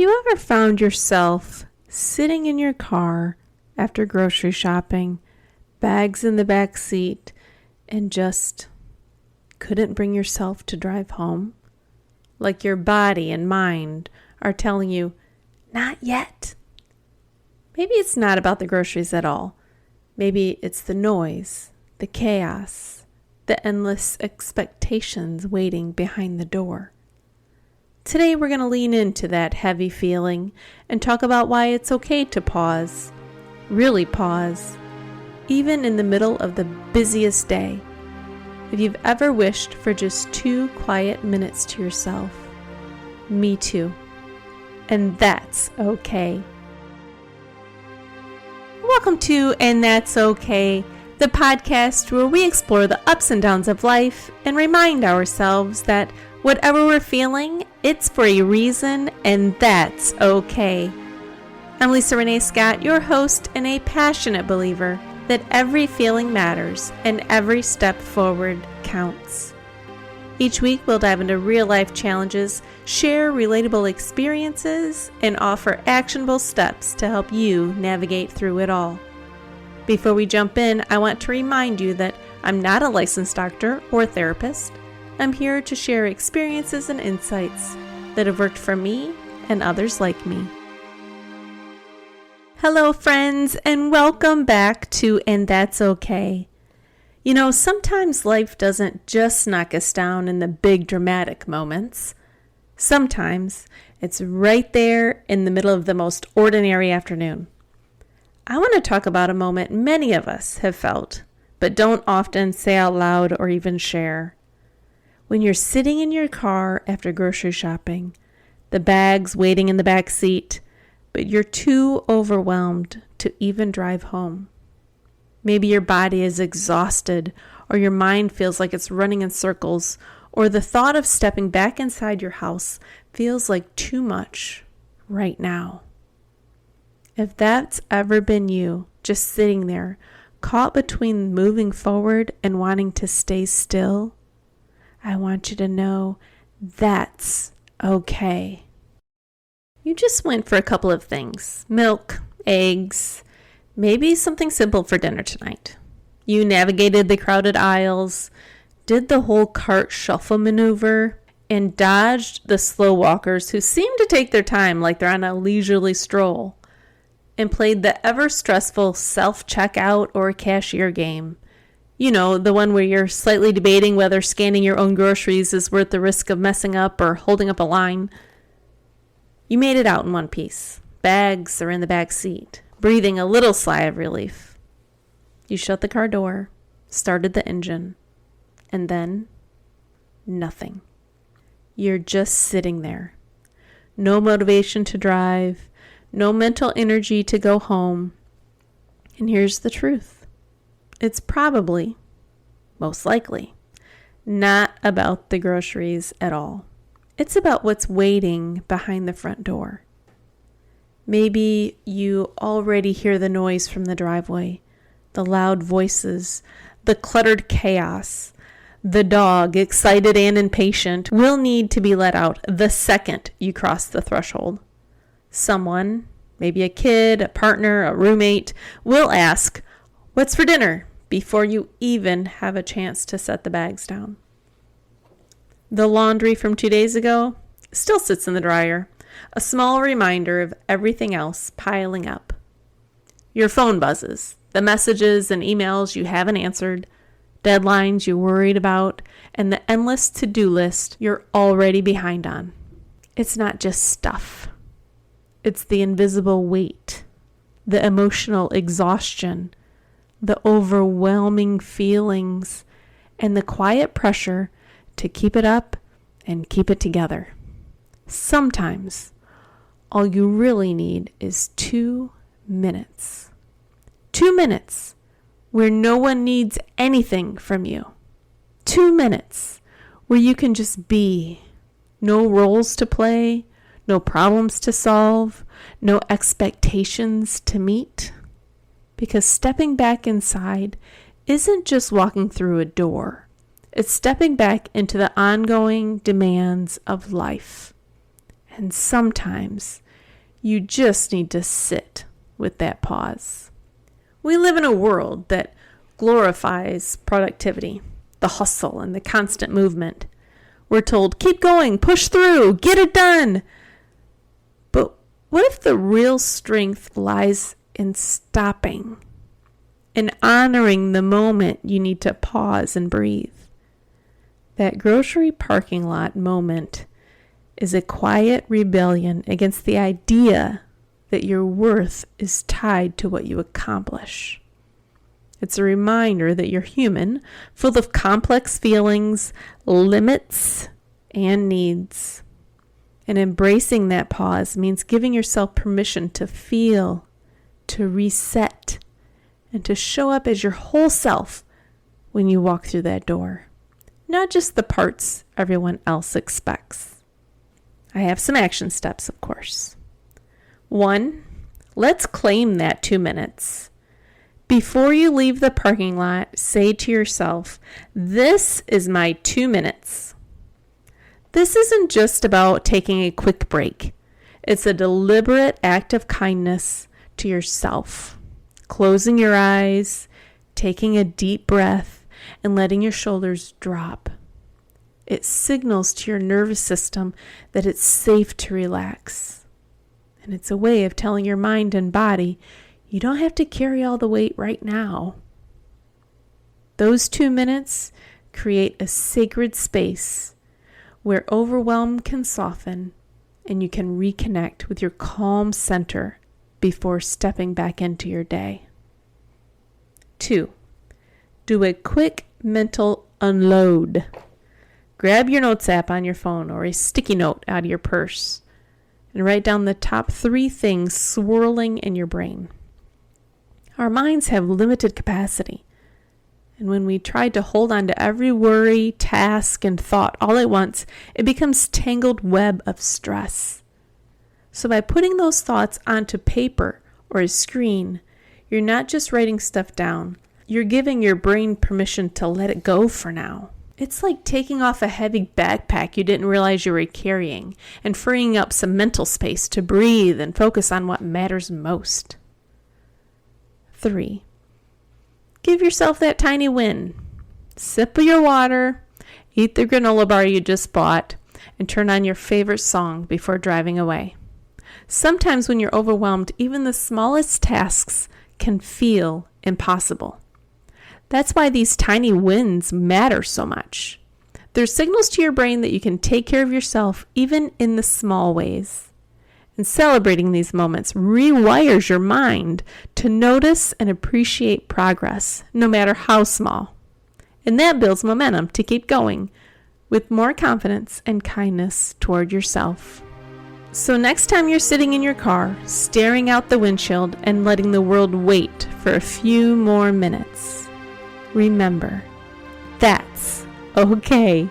you ever found yourself sitting in your car after grocery shopping, bags in the back seat, and just couldn't bring yourself to drive home? Like your body and mind are telling you, not yet. Maybe it's not about the groceries at all. Maybe it's the noise, the chaos, the endless expectations waiting behind the door. Today we're going to lean into that heavy feeling and talk about why it's okay to pause, really pause, even in the middle of the busiest day. If you've ever wished for just 2 quiet minutes to yourself, me too. And that's okay. Welcome to And That's Okay, the podcast where we explore the ups and downs of life and remind ourselves that whatever we're feeling, it's for a reason, and that's okay. I'm Lisa Renee Scott, your host and a passionate believer that every feeling matters and every step forward counts. Each week, we'll dive into real-life challenges, share relatable experiences, and offer actionable steps to help you navigate through it all. Before we jump in, I want to remind you that I'm not a licensed doctor or therapist. I'm here to share experiences and insights that have worked for me and others like me. Hello, friends, and welcome back to And That's Okay. You know, sometimes life doesn't just knock us down in the big dramatic moments. Sometimes it's right there in the middle of the most ordinary afternoon. I want to talk about a moment many of us have felt, but don't often say out loud or even share. When you're sitting in your car after grocery shopping, the bags waiting in the back seat, but you're too overwhelmed to even drive home. Maybe your body is exhausted, or your mind feels like it's running in circles, or the thought of stepping back inside your house feels like too much right now. If that's ever been you, just sitting there, caught between moving forward and wanting to stay still, I want you to know that's okay. You just went for a couple of things: milk, eggs, maybe something simple for dinner tonight. You navigated the crowded aisles, did the whole cart shuffle maneuver, and dodged the slow walkers who seem to take their time like they're on a leisurely stroll, and played the ever-stressful self-checkout or cashier game. You know, the one where you're slightly debating whether scanning your own groceries is worth the risk of messing up or holding up a line. You made it out in one piece. Bags are in the back seat, breathing a little sigh of relief. You shut the car door, started the engine, and then nothing. You're just sitting there. No motivation to drive, no mental energy to go home. And here's the truth. It's probably, most likely, not about the groceries at all. It's about what's waiting behind the front door. Maybe you already hear the noise from the driveway, the loud voices, the cluttered chaos. The dog, excited and impatient, will need to be let out the second you cross the threshold. Someone, maybe a kid, a partner, a roommate, will ask, "What's for dinner?" before you even have a chance to set the bags down. The laundry from 2 days ago still sits in the dryer, a small reminder of everything else piling up. Your phone buzzes, the messages and emails you haven't answered, deadlines you're worried about, and the endless to-do list you're already behind on. It's not just stuff. It's the invisible weight, the emotional exhaustion, the overwhelming feelings, and the quiet pressure to keep it up and keep it together. Sometimes, all you really need is 2 minutes. 2 minutes where no one needs anything from you. 2 minutes where you can just be. No roles to play, no problems to solve, no expectations to meet. Because stepping back inside isn't just walking through a door. It's stepping back into the ongoing demands of life. And sometimes You just need to sit with that pause. We live in a world that glorifies productivity, the hustle, and the constant movement. We're told, keep going, push through, get it done. But what if the real strength lies in stopping and honoring the moment you need to pause and breathe? That grocery parking lot moment is a quiet rebellion against the idea that your worth is tied to what you accomplish. It's a reminder that you're human, full of complex feelings, limits, and needs. And embracing that pause means giving yourself permission to feel, to reset, and to show up as your whole self when you walk through that door. Not just the parts everyone else expects. I have some action steps, of course. 1, let's claim that 2 minutes. Before you leave the parking lot, say to yourself, this is my 2 minutes. This isn't just about taking a quick break. It's a deliberate act of kindness to yourself. Closing your eyes, taking a deep breath, and letting your shoulders drop. It signals to your nervous system that it's safe to relax. And it's a way of telling your mind and body, you don't have to carry all the weight right now. Those 2 minutes create a sacred space where overwhelm can soften and you can reconnect with your calm center before stepping back into your day. 2, do a quick mental unload. Grab your notes app on your phone or a sticky note out of your purse and write down the top 3 things swirling in your brain. Our minds have limited capacity, and when we try to hold on to every worry, task, and thought all at once, it becomes tangled web of stress. So by putting those thoughts onto paper or a screen, you're not just writing stuff down, you're giving your brain permission to let it go for now. It's like taking off a heavy backpack you didn't realize you were carrying and freeing up some mental space to breathe and focus on what matters most. 3, give yourself that tiny win. Sip of your water, eat the granola bar you just bought, and turn on your favorite song before driving away. Sometimes when you're overwhelmed, even the smallest tasks can feel impossible. That's why these tiny wins matter so much. They're signals to your brain that you can take care of yourself even in the small ways. And celebrating these moments rewires your mind to notice and appreciate progress, no matter how small. And that builds momentum to keep going with more confidence and kindness toward yourself. So next time you're sitting in your car, staring out the windshield and letting the world wait for a few more minutes, remember, that's okay.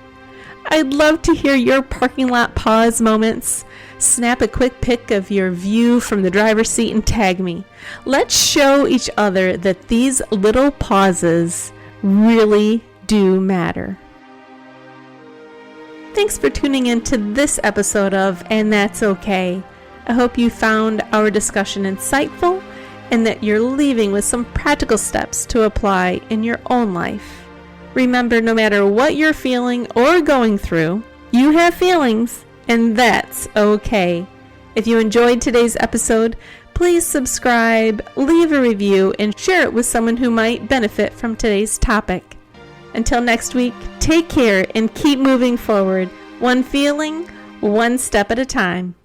I'd love to hear your parking lot pause moments. Snap a quick pic of your view from the driver's seat and tag me. Let's show each other that these little pauses really do matter. Thanks for tuning in to this episode of And That's Okay. I hope you found our discussion insightful and that you're leaving with some practical steps to apply in your own life. Remember, no matter what you're feeling or going through, you have feelings, and that's okay. If you enjoyed today's episode, please subscribe, leave a review, and share it with someone who might benefit from today's topic. Until next week, take care and keep moving forward, one feeling, one step at a time.